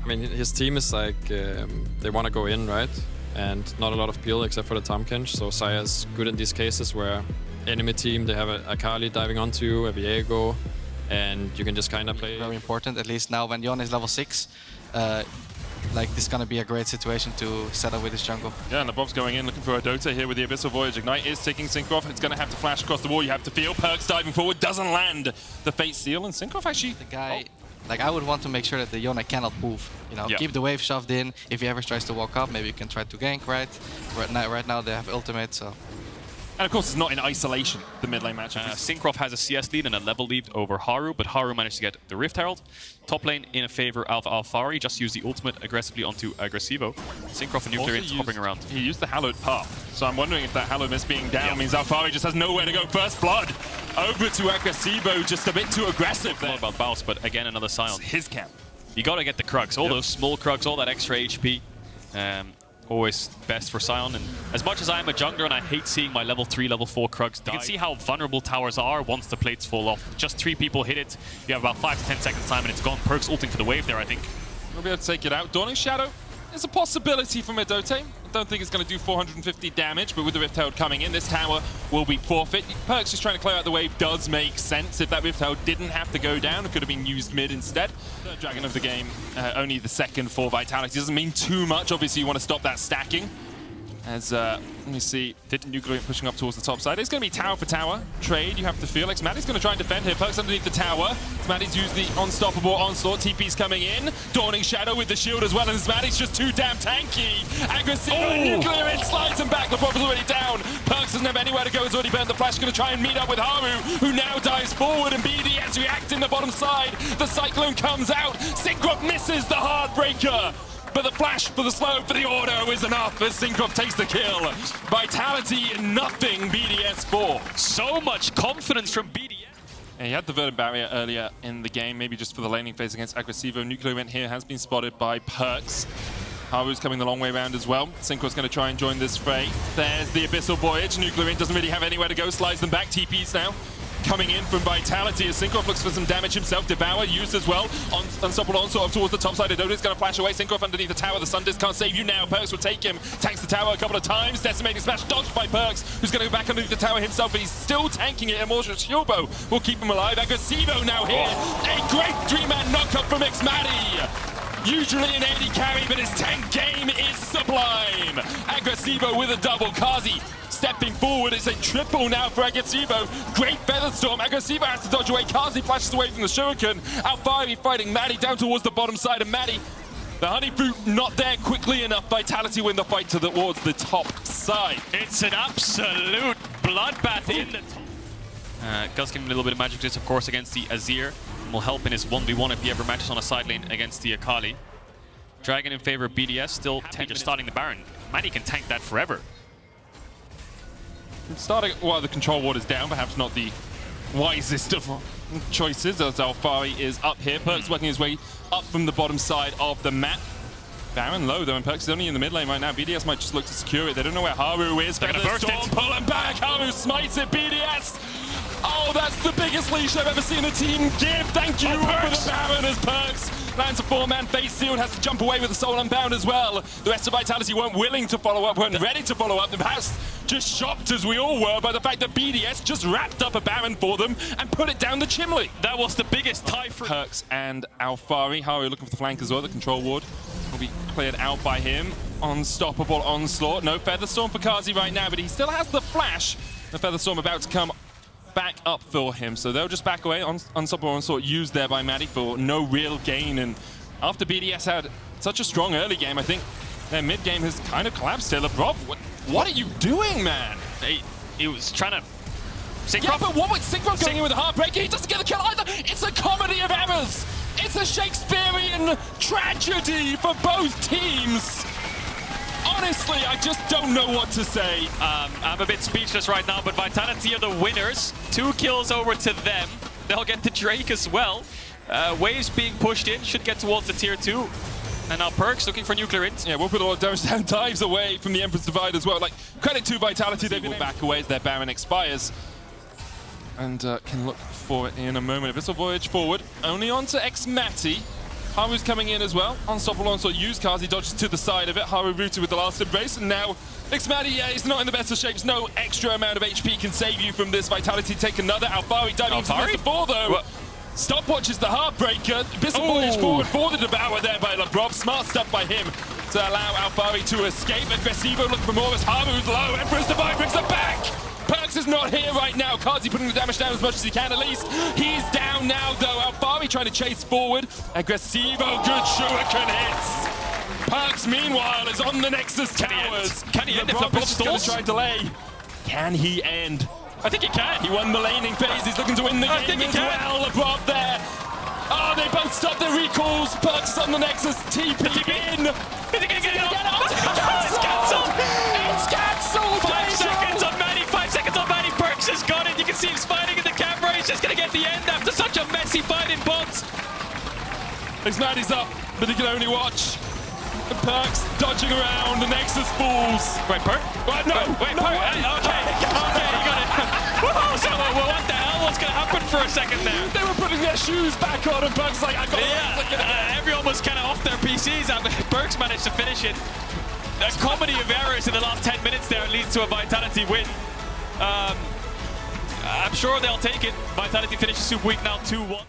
I mean, his team is like, they want to go in, right? And not a lot of peel except for the Tahm Kench. So Xayah is good in these cases where enemy team, they have a Akali diving onto you, a Viego, and you can just kind of play. Very important, at least now when Yone is level 6. Like, this is gonna be a great situation to set up with his jungle. Yeah, and Labrov's going in looking for Erdote here with the Abyssal Voyage. Ignite is taking Cinkrof. It's gonna have to flash across the wall. You have to feel Perkz diving forward, doesn't land the Fate Seal, and Cinkrof actually... The guy, like, I would want to make sure that the Yone cannot move. You know, keep the wave shoved in. If he ever tries to walk up, maybe you can try to gank, right? Right now they have ultimate, so... And of course, it's not in isolation, the mid lane match. Cinkrof has a CS lead and a level lead over Haru, but Haru managed to get the Rift Herald. Top lane in favor of Alphari, just used the ultimate aggressively onto Agresivoo. Cinkrof and NuclearInt hopping around. He used the Hallowed Path, so I'm wondering if that Hallowed Mist being down means Alphari just has nowhere to go. First blood over to Agresivoo, just a bit too aggressive there. Not about bounce, but again, another Sion. It's his camp. You gotta get the Krugs, all those small Krugs, all that extra HP. Always best for Sion, and as much as I am a jungler and I hate seeing my level 3, level 4 Krugs die, you can see how vulnerable towers are once the plates fall off. Just 3 people hit it, you have about 5 to 10 seconds time and it's gone. Perkz ulting for the wave there, I think. We'll be able to take it out. Dawning Shadow is a possibility from Erdote. I don't think it's going to do 450 damage, but with the Rift Herald coming in, this tower will be forfeit. Perkz just trying to clear out the wave does make sense. If that Rift Herald didn't have to go down, it could have been used mid instead. Third Dragon of the game, only the second for Vitality. Doesn't mean too much. Obviously, you want to stop that stacking. As, let me see, NuclearInt pushing up towards the top side. It's going to be tower for tower. Trade, you have to feel. xMatty's going to try and defend here. Perkz underneath the tower. xMatty's used the unstoppable onslaught. TP's coming in. Dawning Shadow with the shield as well. And xMatty's just too damn tanky. Agresivoo, NuclearInt slides him back. Labrov is already down. Perkz doesn't have anywhere to go. He's already burned the flash. Going to try and meet up with Haru, who now dives forward. And BDS reacting the bottom side. The Cyclone comes out. Cinkrof misses the Heartbreaker. But the flash for the slow for the auto is enough as Cinkrof takes the kill. Vitality, nothing, BDS 4. So much confidence from BDS. And he had the Verdant Barrier earlier in the game, maybe just for the laning phase against Agresivoo. NuclearInt here has been spotted by Perkz. Haru's coming the long way around as well. Cinkro's going to try and join this fray. There's the Abyssal Voyage. NuclearInt doesn't really have anywhere to go, slides them back. TP's now coming in from Vitality as Cinkrof looks for some damage himself. Devour used as well. Unstoppable onslaught towards the top side. Erdote's going to flash away. Cinkrof underneath the tower. The Sun Disc can't save you now. Perkz will take him. Tanks the tower a couple of times. Decimating smash dodged by Perkz, who's going to go back underneath the tower himself, but he's still tanking it. Immortal Shilbo will keep him alive. Agresivoo now here. A great 3-man knockup from xMatty. Usually an AD carry, but his tank game is sublime. Agresivoo with a double. Carzzy stepping forward. It's a triple now for Agresivoo. Great Featherstorm. Agresivoo has to dodge away. Carzzy flashes away from the Shuriken. Alphari fighting Matty down towards the bottom side of Matty. The Honey Fruit not there quickly enough. Vitality win the fight towards the top side. It's an absolute bloodbath in the top. Gus giving a little bit of magic resist, of course, against the Azir. Will help in his 1v1 if he ever matches on a side lane against the Akali. Dragon in favor of BDS, still just starting the Baron. Matty can tank that forever. Starting, well, the control ward is down, perhaps not the wisest of choices as Alphari is up here. Perkz working his way up from the bottom side of the map. Baron low though, and Perkz is only in the mid lane right now. BDS might just look to secure it. They don't know where Haru is. They're gonna burst it. Pull him back. Haru smites it. BDS. Oh, that's the biggest leash I've ever seen a team give. Thank you for the Baron as Perkz lands a 4-man face sealed, has to jump away with the Soul Unbound as well. The rest of Vitality weren't willing to follow up, weren't ready to follow up. The past just shocked as we all were by the fact that BDS just wrapped up a Baron for them and put it down the chimney. That was the biggest tie for Perkz and Alphari. Haru looking for the flank as well. The control ward will be cleared out by him. Unstoppable onslaught. No Featherstorm for Carzzy right now, but he still has the flash. The Featherstorm about to come back up for him, so they'll just back away. Unstoppable onslaught used there by Matty for no real gain, and after BDS had such a strong early game, I think their mid game has kind of collapsed here. Labrov, what are you doing, man? He was trying to... Cinkrof. Yeah, but what with Cinkrof going in with a Heartbreaker? He doesn't get the kill either. It's a comedy of errors. It's a Shakespearean tragedy for both teams. Honestly, I just don't know what to say. I'm a bit speechless right now, but Vitality are the winners. 2 kills over to them. They'll get the Drake as well. Waves being pushed in, should get towards the tier 2. And now Perkz looking for NuclearInt. Yeah, we'll put all the damage down, dives away from the Emperor's Divide as well. Like, credit to Vitality, they will back away as their Baron expires. And can look for it in a moment. Abyssal Voyage forward, only onto xMatty. Haru's coming in as well. Unstoppable onslaught used. Carzzy dodges to the side of it. Haru rooted with the last embrace, and now xMatty is not in the best of shapes. No extra amount of HP can save you from this. Vitality take another. Alphari diving into the before though. What? Stopwatch is the Heartbreaker. Abyssal voyage forward for the Devourer there by Labrov. Smart stuff by him to allow Alphari to escape. Agresivoo looking for more as Haru's low. Emperor's Divine brings them back. Perkz is not here right now. Carzzy putting the damage down as much as he can at least. He's down now though. Alphari trying to chase forward. Agresivoo, good shuriken hits. Perkz meanwhile is on the Nexus towers. Can he end if Labrov is going to try and delay? Can he end? I think he can. He won the laning phase. He's looking to win the game as well. Labrov there. Oh, they both stopped their recalls. Perkz is on the Nexus. TP in. Is he going to get it off? It's cancelled. It's cancelled. 5 seconds on Matty. 5 seconds on Matty. Perkz has got it. You can see him fighting in the camera. He's just going to get the end after such a messy fight in bots. xMatty's up, but he can only watch. And Perkz dodging around. The Nexus falls. Wait, Perk? Wait, no. Wait, no Perk. way. Okay, you got it. Whoa, so, what the hell? What's going to happen for a second there? They were putting their shoes back on, and Perkz like, I got Yeah, everyone was kind of off their PCs. Perkz managed to finish it. A comedy of errors in the last 10 minutes there leads to a Vitality win. I'm sure they'll take it. Vitality finishes Super Week now 2-1.